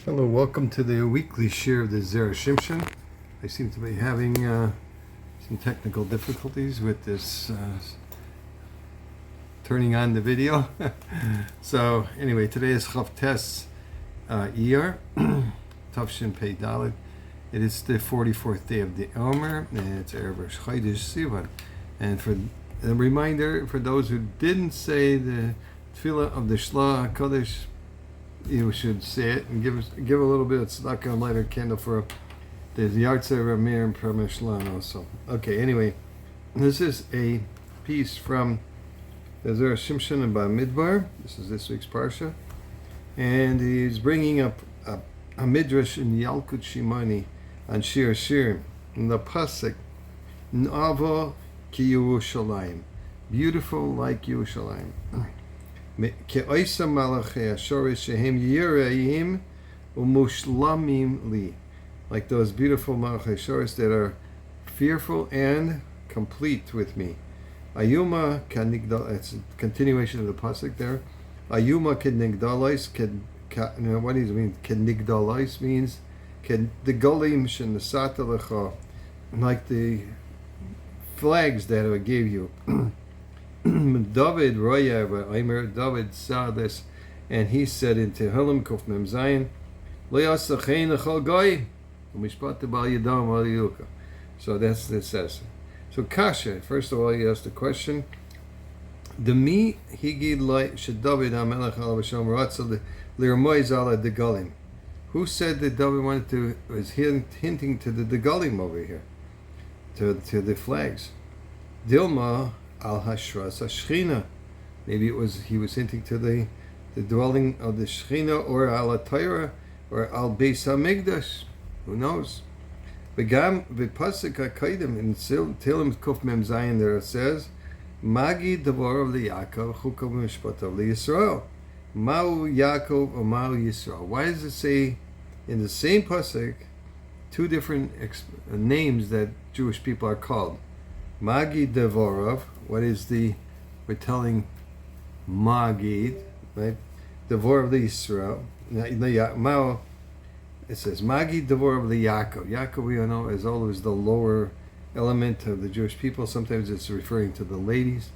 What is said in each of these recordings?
Hello, welcome to the weekly share of the Zera Shimshon. I seem to be having some technical difficulties with this turning on the video. So anyway, today is Chav Tes Iyar, Tavshin Pei Dalet. It is the 44th day of the Omer, and it's Erev Rosh Chodesh Sivan. And for a reminder, for those who didn't say the Tefillah of the Shla Kodesh, you should say it and give a little bit of tzedakah and light a candle for the Yartzeh Ramir and Prameshlan also. Okay, anyway, this is a piece from the Zera Shimshon and BaMidbar. This is this week's parsha, and he's bringing up a midrash in Yalkut Shimoni on Shir Shir in the pasuk Nava ki Yerushalayim, beautiful like Yerushalayim. Like those beautiful Malachei Shoris that are fearful and complete with me. Ayuma kanigdal. It's a continuation of the pasuk there. Ayuma kanigdalais. What does it mean? Kanigdalais means the golim shenasata lecha, like the flags that I gave you. David David saw this, and he said in Tehillim Kuf Mem Zayin, Lo yasachein echol goy, u'mishpat bal yadam al yuka. So that's what it says. So Kasha, first of all, he asked the question: the mi higid loy shad David HaMelech alav Hashem ratzah lirmoiz ala degalim. Who said that David was hinting to the degalim over here, to the flags? Dilma al hashras hashchina. Maybe he was hinting to the dwelling of the Shechina, or al Torah, or al Beis Hamikdash. Who knows? Begam v'pasuk hakaidim in Tehillim Kuf Mem Zayin there it says, Magi Devorav LiYaakov Chukav Mishpatav LiYisrael. Ma'u Yaakov or Ma'u Yisrael. Why does it say in the same pasuk two different names that Jewish people are called? Magi Devorav. What is we're telling Magid, right? Devorav LiYisrael. It says Magi Devorav LiYaakov. Yaakov, we all know, is always the lower element of the Jewish people. Sometimes it's referring to the ladies.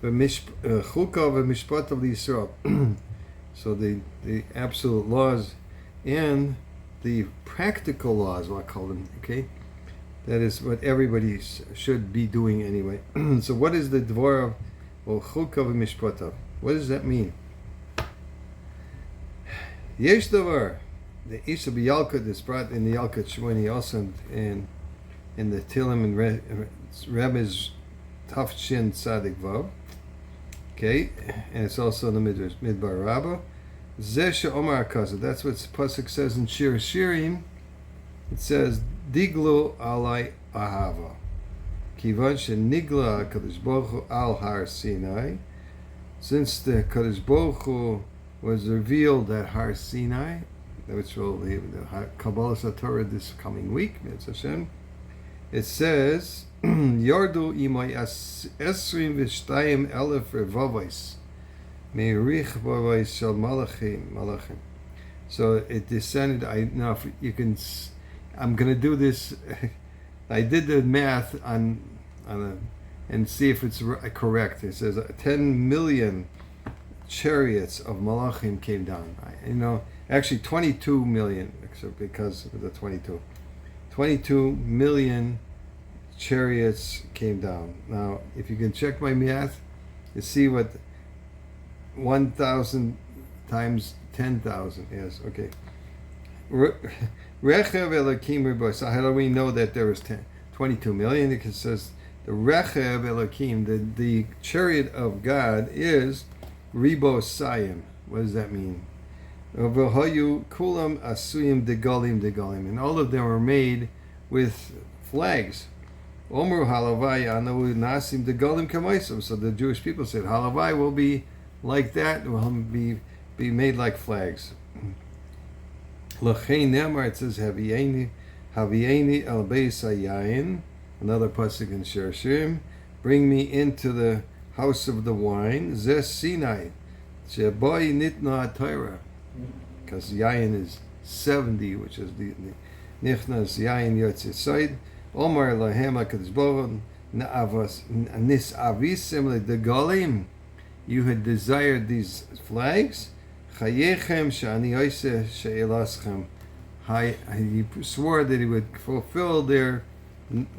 Chukav v'mishpatav LiYisrael. So the absolute laws and the practical laws, what I call them, okay? That is what everybody should be doing anyway. So what is the Dvorav or Chukav v'mishpatav? What does that mean? Yesh davar. The Isha b'Yalkut is brought in the Yalkut Shmoni also in the Tehillim and Rebbe's Tafshin Tzadik Vav. Okay, and it's also in the Midbar Rabbah. Zesha Omar Akaza. That's what the pasuk says in Shir Shirim. It says Diglu alai ahava. Kivan shenigla Kadosh Baruch Hu al Har Sinai. Since the Kadosh Baruch Hu was revealed at Har Sinai, which will be the Kabbalah Torah this coming week, Mitzvah Hashem, it says Yardu imay esrim v'shtayim elef revavos me'rich vavos shel malachim. So it descended. Now if you can. I'm going to do this. I did the math on and see if it's correct. It says 10 million chariots of malachim came down. Actually 22 million, because of the 22. 22 million chariots came down. Now, if you can check my math, you see what 1,000 times 10,000 is. Okay. Rechev Elokim Riboy. So how do we know that there was 22 million? Because it says the Rechev Elokim, the chariot of God, is Ribo Sayim. What does that mean? V'hoyu kulam asuyim degalim. And all of them were made with flags. Omru halavai anu nasim degalim kamaisim. So the Jewish people said, halavai will be like that, will be made like flags. L'chein nemar, it says havieni el beis hayayin. Another pasuk in Shir Shirim. Bring me into the house of the wine. Zes Sinai. Sheboi nitna Torah. Because yayin is 70, which is the Nichnas Yain Yotze Side. Omar Lahem HaKadosh Baruch Nis Avisim Ledegalim. You had desired these flags. Chayechem Shani Oise She'elaschem. He swore that he would fulfill their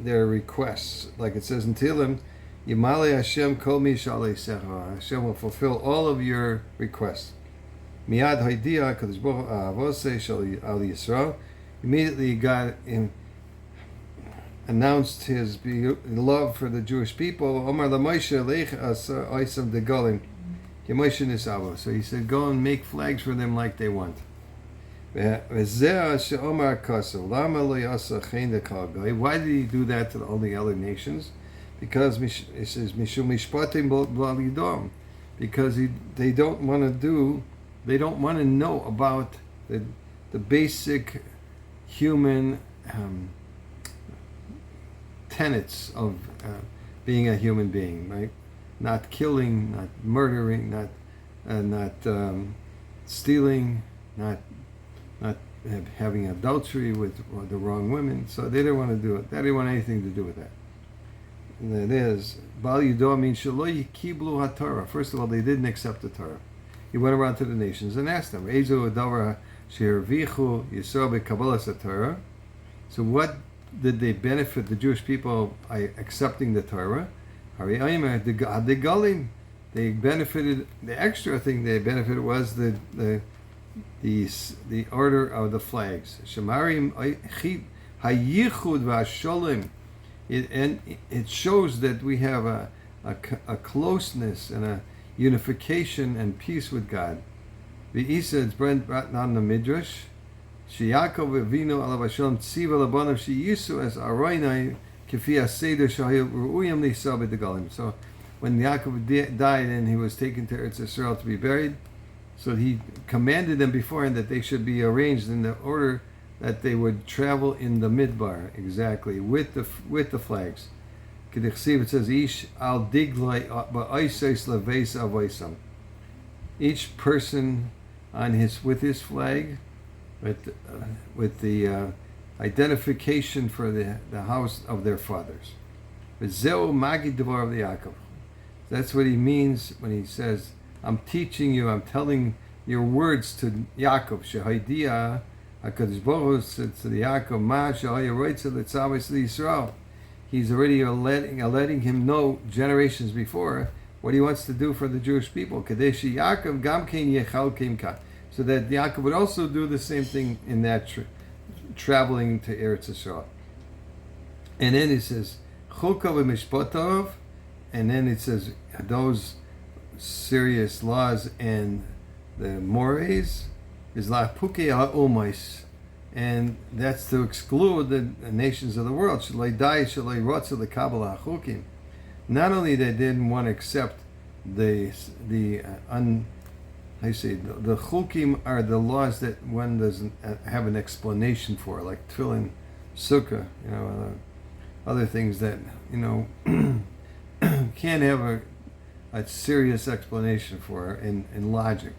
requests, like it says in Tehillim, Yimale Hashem Kol Mi Shalei Secha. Hashem will fulfill all of your requests. Miad Haidia Kadosh Baruch Avose Shal Al Yisrael. Immediately God announced his love for the Jewish people. Omar LaMoshe Lech Asa Oisam Degalim Yemoshe Nisavo. So he said, go and make flags for them like they want. Why did he do that to all the other nations? Because it says because they don't want to know about the basic human tenets of being a human being, right? Not killing, not murdering, not stealing, not having adultery with the wrong women. So they didn't want to do it. They didn't want anything to do with that. And that is, Bal Yudah means Shaloi Kiblu HaTorah. First of all, they didn't accept the Torah. He went around to the nations and asked them, Ezu Adavar Shervichu Yisrael Be'Kabbalas HaTorah. So what did they benefit the Jewish people by accepting the Torah? Hari Aymer Degalim. They benefited. The extra thing they benefited was the order of the flags. Shemarim Hayichud VaSholim. It shows that we have a closeness and a unification and peace with God. The Isa is brought down the Midrash. Sheyakov Avinu Alav Hashem Tziva Labanav Sheyisu as Aroinai Kefi Aseder Shahil Ru'uyam Lisa B'Degalim. So when Yaakov died and he was taken to Eretz Yisrael to be buried, so he commanded them beforehand that they should be arranged in the order that they would travel in the Midbar, exactly, with the flags. It says, Ish al diglai ba'aiseis leveis avoisam. Each person with his flag, with the identification for the house of their fathers. V'zeu magi devar of the Yaakov. That's what he means when he says, I'm teaching you, I'm telling your words to Yaakov. Shehaidia, HaKadosh Baruch Hu said to the Yaakov, Ma shehaya roitza letzavos Yisrael. He's already letting him know generations before what he wants to do for the Jewish people. Kadeshi Yaakov gam kein yechal kimka. So that Yaakov would also do the same thing in that traveling to Eretz Yisrael. And then he says, Chukah v'mishpotov, and then it says those serious laws and the mores is la puke ha'omais, and that's to exclude the nations of the world. Shalai dai shalai rotza lekabel hachukim. Not only they didn't want to accept the chukim are the laws that one doesn't have an explanation for, like tefillin, sukkah, other things that can't have a serious explanation for in logic.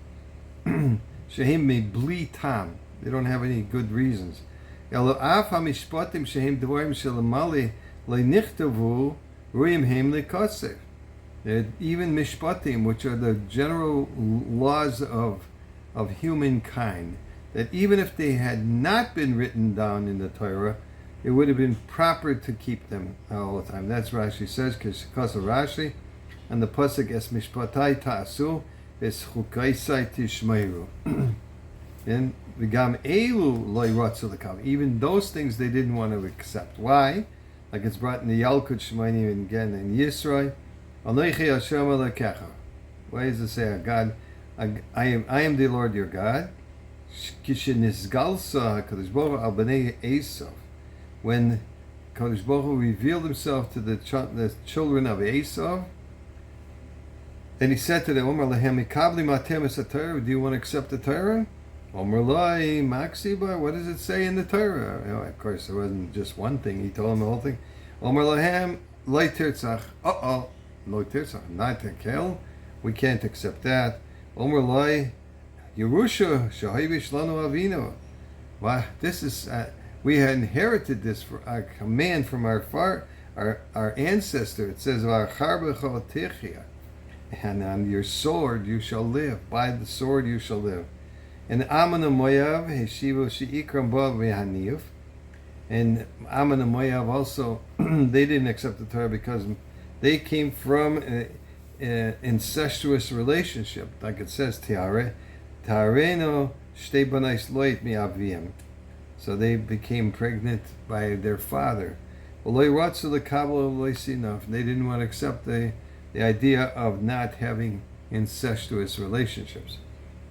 Shehim me bli tam. They don't have any good reasons. Af hamishpatim shehim dvorim shelamali leinichtavu ruim heim lekosef. Even mishpatim, which are the general laws of humankind, that even if they had not been written down in the Torah, it would have been proper to keep them all the time. That's Rashi says, because of Rashi, and the pasuk es mishpatai ta'asu es chukaisai tishmeiru. And v'gam elu loy ratzu l'kav. Even those things they didn't want to accept. Why? Like it's brought in the Yalkut Shemainim and again in Yisroi. Anoichi Hashem Elokecha. Why does it say, God, I am the Lord your God? Kishenisgalsa HaKadosh Baruch Hu al bnei Esav. When Kadosh Baruch Hu revealed himself to the children of Esav, then he said to them, Omer lehem mikabli matem es haTorah. Do you want to accept the Torah? Omer lai maksiba. What does it say in the Torah? Of course, it wasn't just one thing. He told them the whole thing. Omer lehem lai tirtzach. Lo tirtzach, not to kill. We can't accept that. Omer lai Yerusha shahivish lanu avinu. Wow, this is we had inherited this for our command from our ancestor. It says, and on your sword you shall live. By the sword you shall live. And Ammon and Moav, Heshivu Sheikram Bo V'Haniv. And Ammon and Moav also, they didn't accept the Torah because they came from an incestuous relationship. Like it says, Ta'areno Shtei Banais Loit Mi Avim. So they became pregnant by their father. They didn't want to accept the idea of not having incestuous relationships.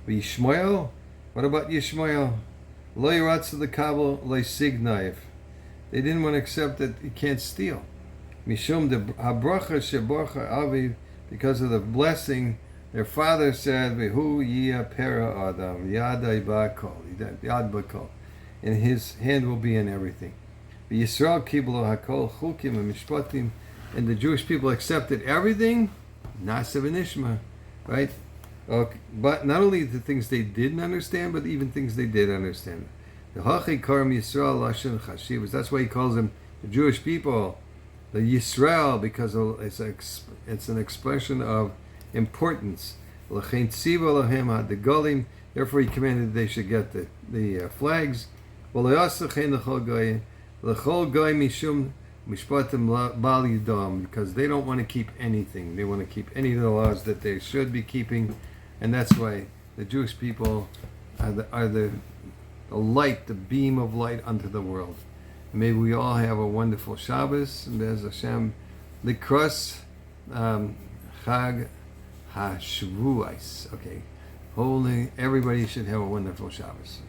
Yishmael, what about Yishmael? They didn't want to accept that you can't steal. Mishum de habracha sheborcha aviv, because of the blessing, their father said, "Vehu yia pera adam yadai bakol yad bakol," and his hand will be in everything. Yisrael kiblo hakol chukim and mishpatim, and the Jewish people accepted everything, nasa v'nishma, right? Okay. But not only the things they didn't understand, but even things they did understand. The Hachi Karam Yisrael Lashon Chashivas. That's why he calls them the Jewish people, the Yisrael, because it's an expression of importance. L'chein tziva lahem ha'degalim. Therefore, he commanded they should get the flags. V'loyasachein l'chol goy mishum mishpatim bal yidam, because they don't want to keep anything. They want to keep any of the laws that they should be keeping, and that's why the Jewish people are the light, the beam of light unto the world. May we all have a wonderful Shabbos, and Be'ez Hashem, Likros Chag HaShavuos. Okay, everybody should have a wonderful Shabbos.